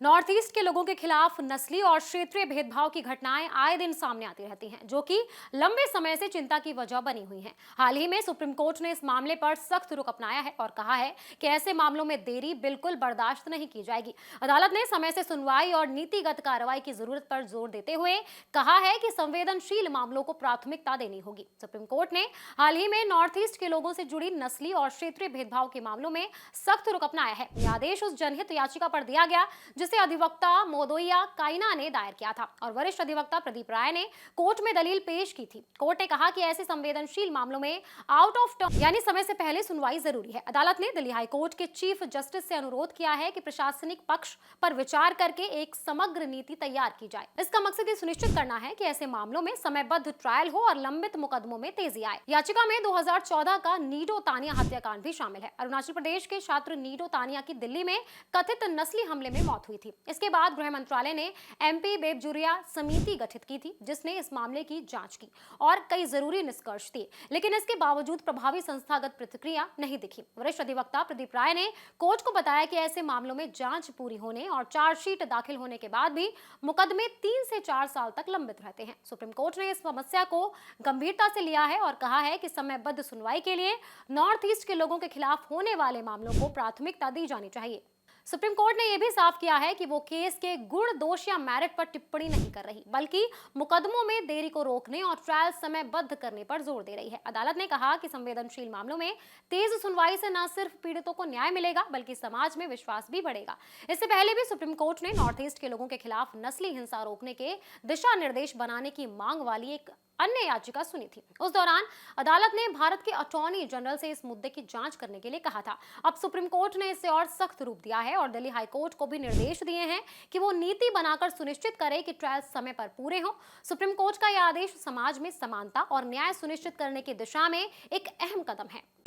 North east के लोगों के खिलाफ नस्ली और क्षेत्रीय भेदभाव की घटनाएं आए दिन सामने आती रहती हैं, जो कि लंबे समय से चिंता की वजह बनी हुई हैं। हाल ही में सुप्रीम कोर्ट ने इस मामले पर सख्त रुख अपनाया है और कहा है कि ऐसे मामलों में देरी बिल्कुल बर्दाश्त नहीं की जाएगी। अदालत ने समय से सुनवाई और नीतिगत कार्रवाई की जरूरत पर जोर देते हुए कहा है कि संवेदनशील मामलों को प्राथमिकता देनी होगी। सुप्रीम कोर्ट ने हाल ही में नॉर्थ ईस्ट के लोगों से जुड़ी नस्ली और क्षेत्रीय भेदभाव के मामलों में सख्त रुख अपनाया है। यह आदेश उस जनहित याचिका पर दिया गया जिसे अधिवक्ता मोदोया काइना ने दायर किया था और वरिष्ठ अधिवक्ता प्रदीप राय ने कोर्ट में दलील पेश की थी। कोर्ट ने कहा कि ऐसे संवेदनशील मामलों में आउट ऑफ टर्म यानी समय से पहले सुनवाई जरूरी है। अदालत ने दिल्ली हाई कोर्ट के चीफ जस्टिस से अनुरोध किया है कि प्रशासनिक पक्ष पर विचार करके एक समग्र नीति तैयार की जाए। इसका मकसद ये सुनिश्चित करना है कि ऐसे मामलों में समयबद्ध ट्रायल हो और लंबित मुकदमों में तेजी आए। याचिका में 2014 का नीडो तानिया हत्याकांड भी शामिल है। अरुणाचल प्रदेश के छात्र नीडो तानिया की दिल्ली में कथित नस्ली हमले में मौत हुई थी। इसके बाद गृह मंत्रालय ने एमपी बेबजुरिया समिति गठित की थी, जिसने इस मामले की जांच की और कई जरूरी निष्कर्ष दिए, लेकिन इसके बावजूद प्रभावी संस्थागत प्रतिक्रिया नहीं दिखी। वरिष्ठ अधिवक्ता प्रदीप राय ने कोर्ट को बताया कि ऐसे मामलों में जांच पूरी होने और चार्जशीट दाखिल होने के बाद भी मुकदमे 3 से 4 साल तक लंबित रहते हैं। सुप्रीम कोर्ट ने इस समस्या को गंभीरता से लिया है और कहा है कि समयबद्ध सुनवाई के लिए नॉर्थ ईस्ट के लोगों के खिलाफ होने वाले मामलों को प्राथमिकता दी जानी चाहिए। सुप्रीम कोर्ट ने यह भी साफ किया है कि वो केस के गुण, दोष या मेरिट पर टिप्पणी नहीं कर रही, बल्कि मुकदमों में देरी को रोकने और ट्रायल समयबद्ध करने पर जोर दे रही है। अदालत ने कहा कि संवेदनशील मामलों में तेज सुनवाई से न सिर्फ पीड़ितों को न्याय मिलेगा, बल्कि समाज में विश्वास भी बढ़ेगा। इससे पहले भी सुप्रीम कोर्ट ने नॉर्थ ईस्ट के लोगों के खिलाफ नस्ली हिंसा रोकने के दिशा निर्देश बनाने की मांग वाली एक अन्य याचिका सुनी थी। उस दौरान अदालत ने भारत के अटॉर्नी जनरल से इस मुद्दे की जांच करने के लिए कहा था। अब सुप्रीम कोर्ट ने इसे और सख्त रूप दिया है और दिल्ली हाई कोर्ट को भी निर्देश दिए हैं कि वो नीति बनाकर सुनिश्चित करे कि ट्रायल समय पर पूरे हों। सुप्रीम कोर्ट का यह आदेश समाज में समानता और न्याय सुनिश्चित करने की दिशा में एक अहम कदम है।